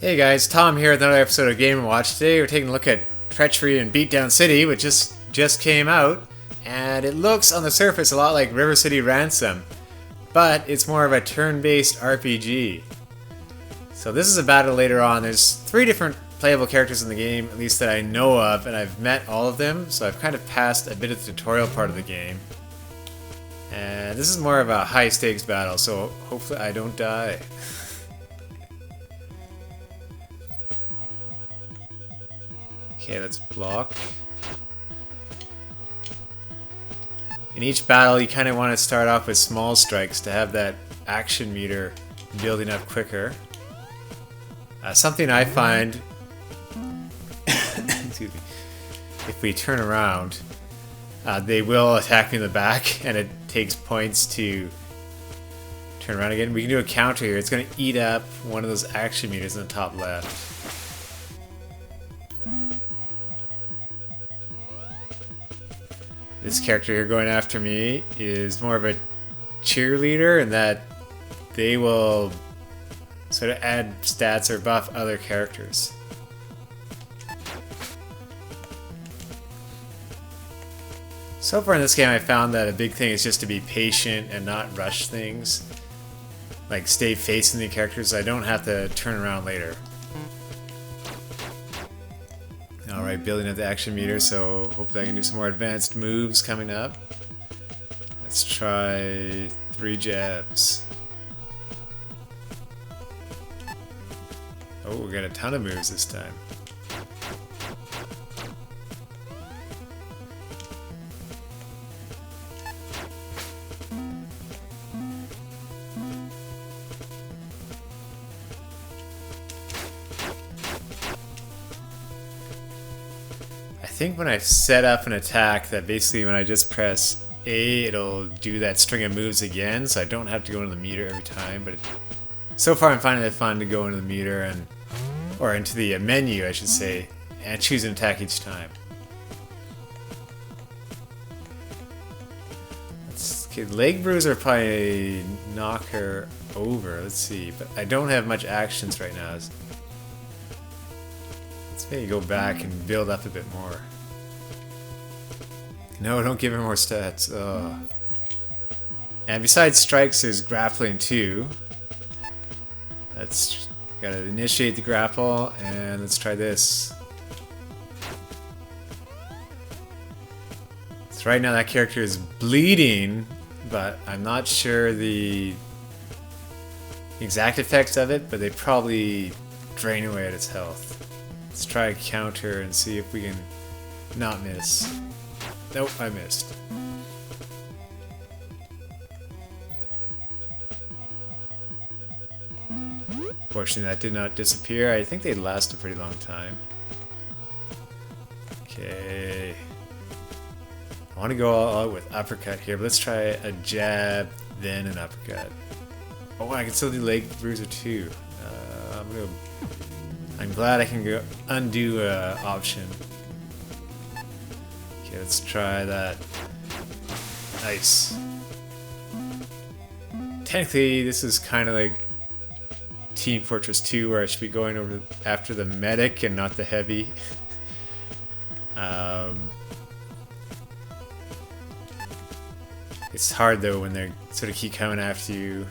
Hey guys, Tom here with another episode of Game & Watch. Today we're taking a look at Treachery and Beatdown City, which just came out, and it looks on the surface a lot like River City Ransom, but it's more of a turn-based RPG. So this is a battle later on. There's 3 different playable characters in the game, at least that I know of, and I've met all of them, so I've kind of passed a bit of the tutorial part of the game. And this is more of a high-stakes battle, so hopefully I don't die. Okay, let's block. In each battle, you kind of want to start off with small strikes to have that action meter building up quicker. Something I find, excuse me, if we turn around, they will attack me in the back, and it takes points to turn around again. We can do a counter here. It's going to eat up one of those action meters in the top left. This character here going after me is more of a cheerleader in that they will sort of add stats or buff other characters. So far in this game I found that a big thing is just to be patient and not rush things. Like stay facing the characters so I don't have to turn around later. Alright, building up the action meter, so hopefully I can do some more advanced moves coming up. Let's try 3 jabs. Oh, we got a ton of moves this time. I think when I set up an attack that basically when I just press A, it'll do that string of moves again, so I don't have to go into the meter every time. But so far I'm finding it fun to go into the meter or into the menu, I should say, and choose an attack each time. Okay, leg bruiser probably knock her over. Let's see, but I don't have much actions right now. Let's maybe go back and build up a bit more. No, don't give her more stats. Ugh. And besides strikes, there's grappling too. Let's gotta initiate the grapple, and let's try this. So right now that character is bleeding, but I'm not sure the exact effects of it, but they probably drain away at its health. Let's try a counter and see if we can not miss. Nope, I missed. Fortunately, that did not disappear. I think they last a pretty long time. Okay. I want to go all out with uppercut here, but let's try a jab, then an uppercut. Oh, I can still do leg bruiser too. I'm glad I can go undo option. Okay, let's try that. Nice. Technically, this is kind of like Team Fortress 2, where I should be going over after the medic and not the heavy. It's hard though when they sort of keep coming after you.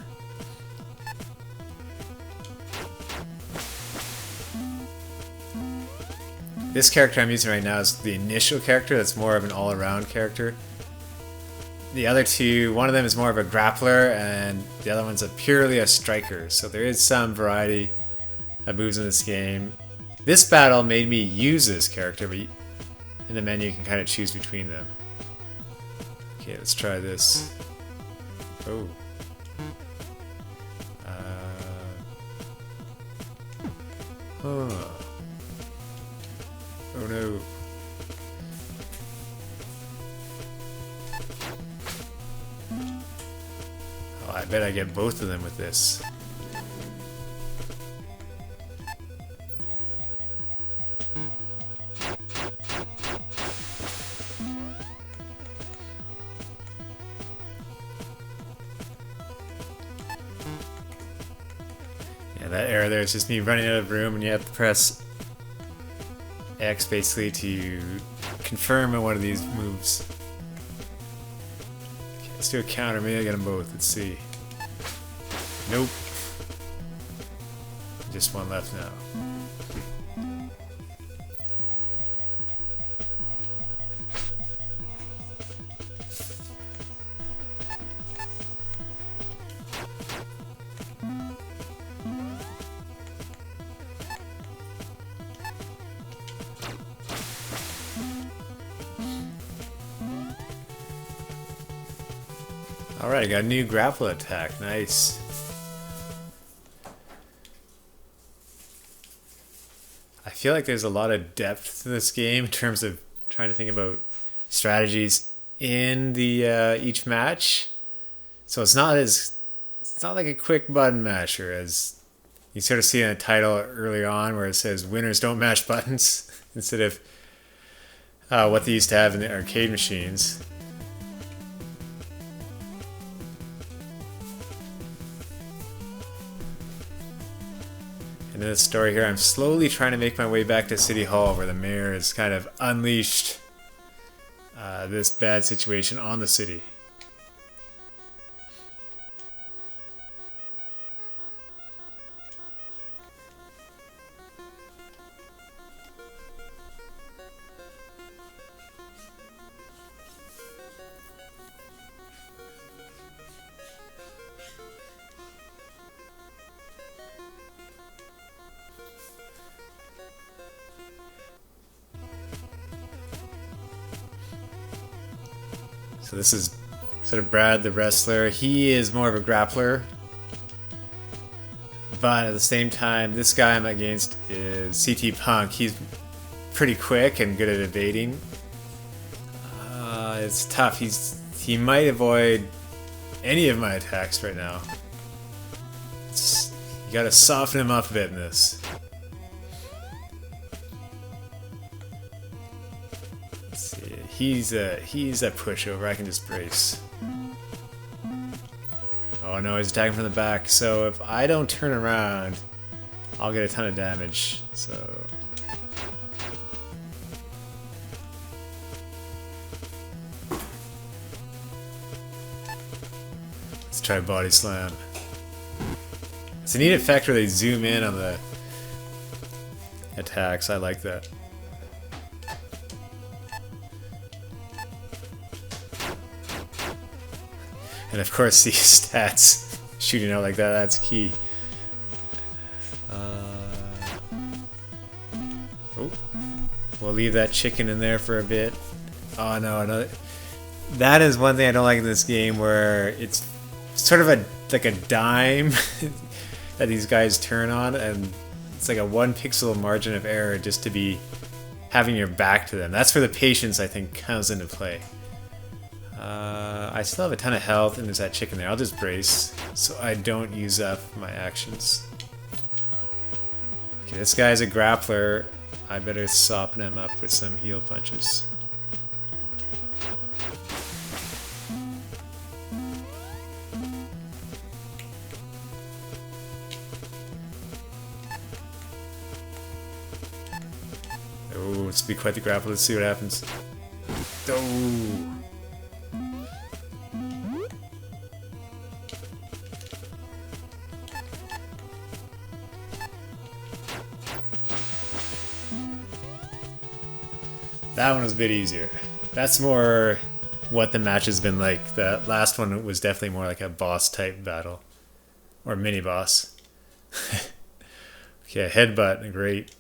This character I'm using right now is the initial character that's more of an all-around character. The other two, one of them is more of a grappler and the other one's purely a striker. So there is some variety of moves in this game. This battle made me use this character, but in the menu you can kind of choose between them. Okay, let's try this. Oh. Oh no. Oh, I bet I get both of them with this. And that arrow there is just me running out of room, and you have to press X basically to confirm on one of these moves. Okay, let's do a counter. Maybe I get them both. Let's see. Nope. Just one left now. Alright, I got a new grapple attack. Nice. I feel like there's a lot of depth to this game in terms of trying to think about strategies in the each match. So it's not like a quick button masher as you sort of see in the title early on where it says winners don't mash buttons instead of what they used to have in the arcade machines. And in this story here, I'm slowly trying to make my way back to City Hall where the mayor has kind of unleashed this bad situation on the city. So this is sort of Brad the wrestler. He is more of a grappler. But at the same time, this guy I'm against is CT Punk. He's pretty quick and good at evading. It's tough. He might avoid any of my attacks right now. You gotta soften him up a bit in this. He's a pushover. I can just brace. Oh no, he's attacking from the back. So if I don't turn around, I'll get a ton of damage. So let's try body slam. It's a neat effect where they zoom in on the attacks. I like that. And of course these stats shooting out like that, that's key. Oh, we'll leave that chicken in there for a bit. Oh no, another. That is one thing I don't like in this game where it's sort of like a dime that these guys turn on, and it's like a 1 pixel margin of error just to be having your back to them. That's where the patience, I think, comes into play. I still have a ton of health, and there's that chicken there. I'll just brace so I don't use up my actions. Okay, this guy's a grappler. I better soften him up with some heel punches. Oh, let's be quite the grapple. Let's see what happens. Oh. That one was a bit easier. That's more what the match has been like. The last one was definitely more like a boss type battle. Or mini boss. Okay, headbutt, great.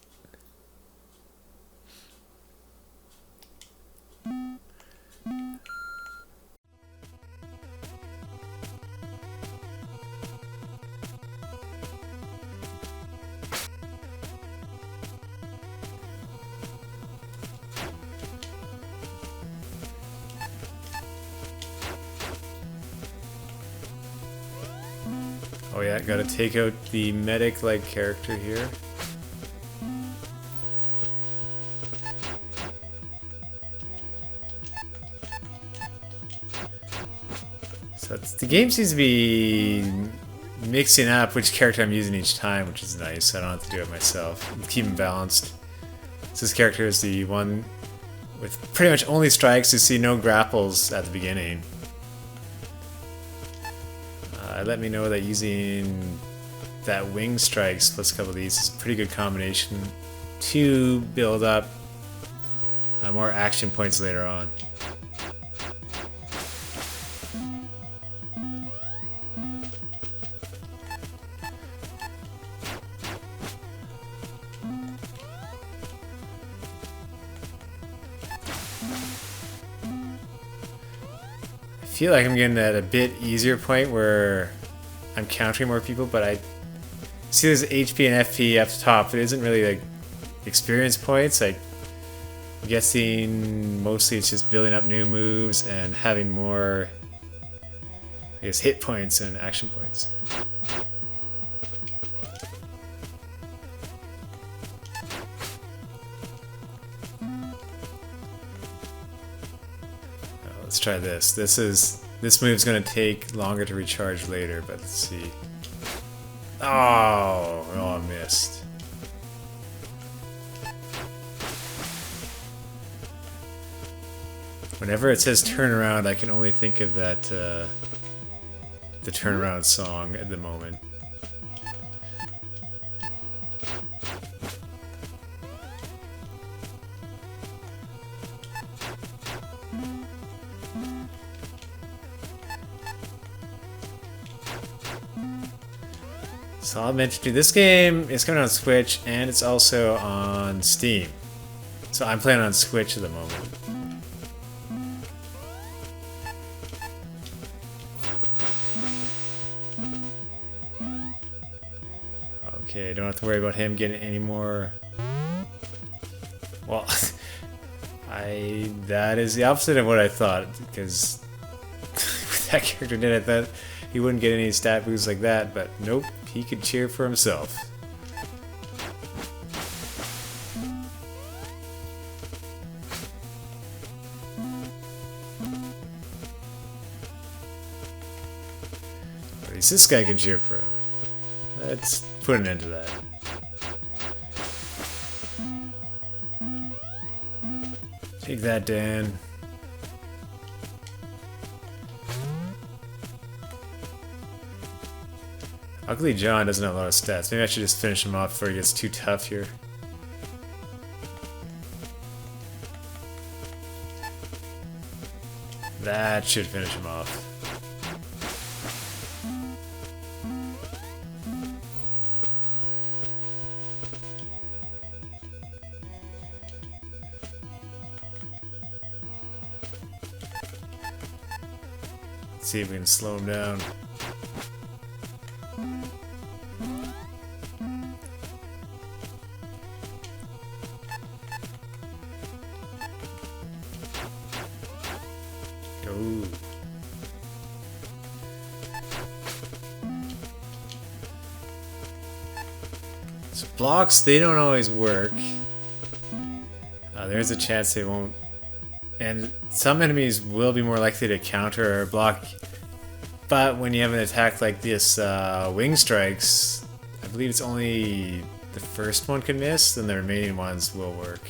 Oh yeah, gotta take out the medic-like character here. So the game seems to be mixing up which character I'm using each time, which is nice. I don't have to do it myself. Keep them balanced. So this character is the one with pretty much only strikes. You see no grapples at the beginning. Let me know that using that wing strikes plus a couple of these is a pretty good combination to build up more action points later on. I feel like I'm getting at a bit easier point where I'm countering more people, but I see there's HP and FP up top. It isn't really like experience points. I'm guessing mostly it's just building up new moves and having more, I guess, hit points and action points. Let's try this. This move's gonna take longer to recharge later, but let's see. Oh, I missed. Whenever it says turnaround, I can only think of that the turnaround song at the moment. So I'll mention to you, this game is coming on Switch and it's also on Steam. So I'm playing on Switch at the moment. Okay, don't have to worry about him getting any more. Well, that is the opposite of what I thought, because with that character did, I thought he wouldn't get any stat boosts like that, but nope, he could cheer for himself. At least this guy can cheer for him. Let's put an end to that. Take that, Dan. Ugly John doesn't have a lot of stats. Maybe I should just finish him off before he gets too tough here. That should finish him off. Let's see if we can slow him down. Ooh. So blocks, they don't always work. There's a chance they won't. And some enemies will be more likely to counter or block. But when you have an attack like this, wing strikes, I believe it's only the first one can miss, then the remaining ones will work.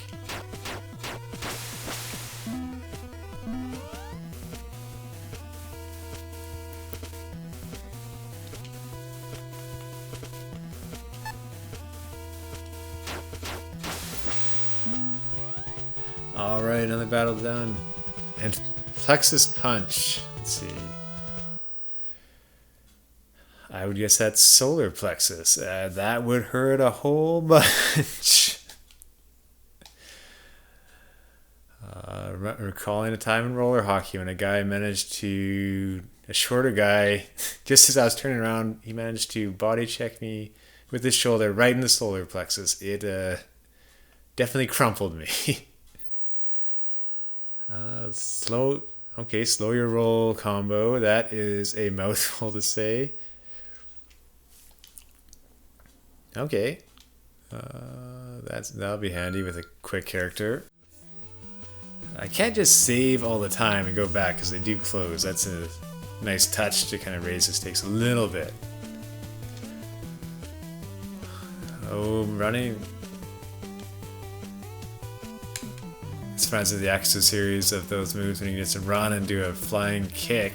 Alright, another battle done. And Plexus Punch. Let's see. I would guess that's solar plexus. That would hurt a whole bunch. Recalling a time in roller hockey when a guy managed to... A shorter guy, just as I was turning around, he managed to body check me with his shoulder right in the solar plexus. It definitely crumpled me. Slow your roll combo. That is a mouthful to say. Okay. That'll be handy with a quick character. I can't just save all the time and go back because they do close. That's a nice touch to kind of raise the stakes a little bit. Oh, running. This reminds me of the Axo series of those moves when you get to run and do a flying kick.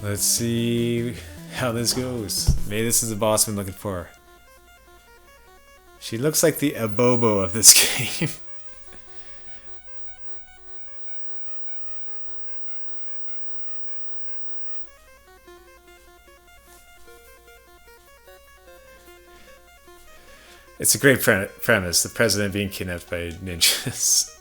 Let's see how this goes. Maybe this is the boss I'm looking for. She looks like the Abobo of this game. It's a great premise, the president being kidnapped by ninjas.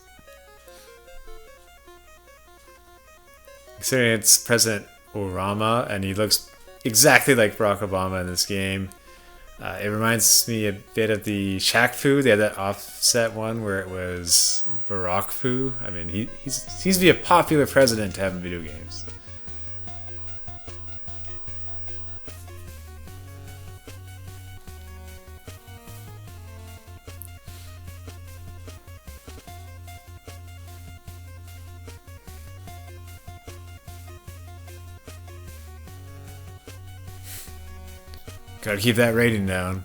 Considering it's President Orama, and he looks exactly like Barack Obama in this game. It reminds me a bit of the Shaq Fu. They had that offset one where it was Barack Fu. I mean, he seems to be a popular president to have in video games. Gotta keep that rating down.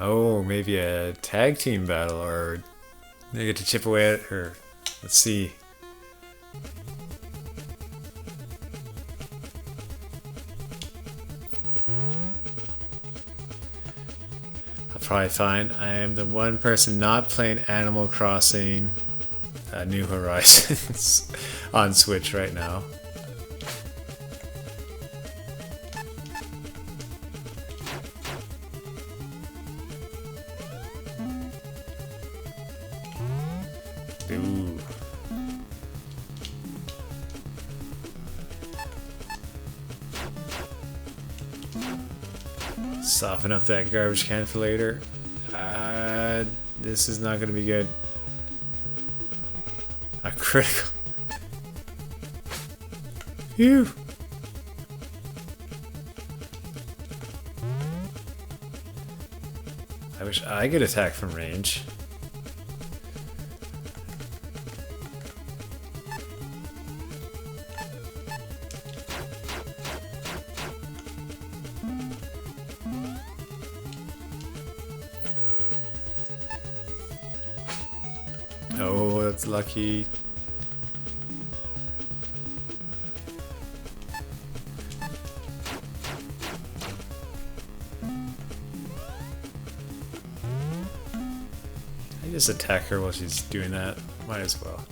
Oh, maybe a tag team battle, or they get to chip away at her. Let's see. Probably fine. I am the one person not playing Animal Crossing New Horizons on Switch right now. Ooh. Soften up that garbage can for later. This is not going to be good. A critical. Phew. I wish I could attack from range. Oh, that's lucky. I just attack her while she's doing that. Might as well.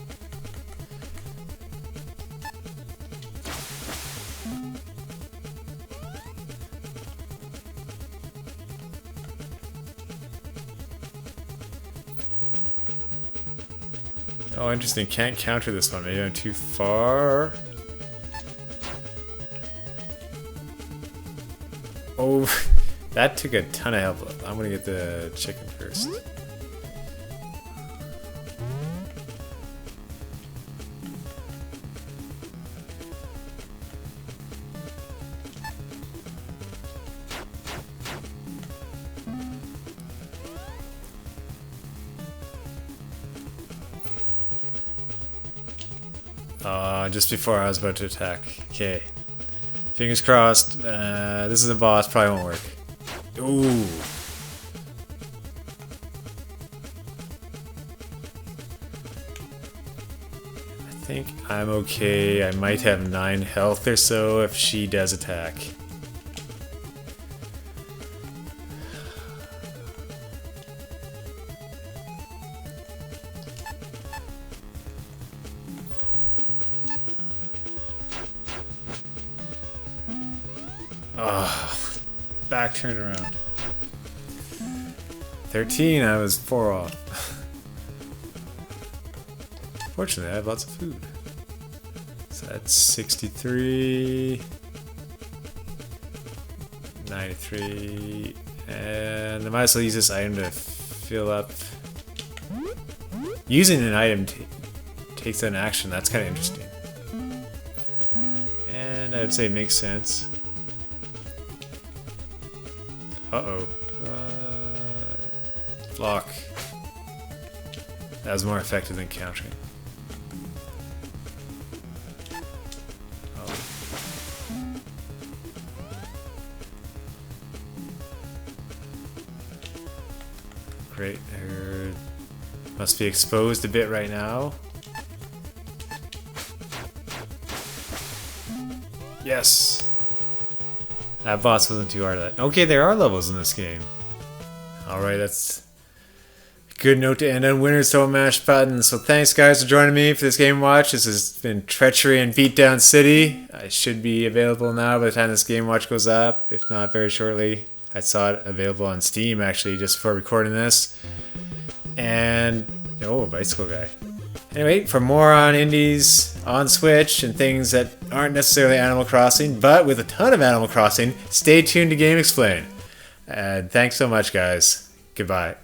Oh, interesting. Can't counter this one. Maybe I'm too far. Oh, that took a ton of health. I'm gonna get the chicken first. Just before I was about to attack. Okay. Fingers crossed. This is a boss. Probably won't work. Ooh. I think I'm okay. I might have 9 health or so if she does attack. Oh, back turned around. 13, I was 4 off. Fortunately, I have lots of food. So that's 63, 93, and I might as well use this item to fill up. Using an item takes an action, that's kind of interesting. I would say makes sense. Uh-oh. Block. That was more effective than countering. Oh. Great. Must be exposed a bit right now. Yes! That boss wasn't too hard. Okay, there are levels in this game. Alright, that's a good note to end on. Winners don't mash buttons. So thanks guys for joining me for this game watch. This has been Treachery and Beatdown City. It should be available now by the time this game watch goes up. If not, very shortly. I saw it available on Steam actually just before recording this. And, oh, Bicycle Guy. Anyway, for more on indies on Switch and things that aren't necessarily Animal Crossing, but with a ton of Animal Crossing, stay tuned to Game Explain. And thanks so much, guys. Goodbye.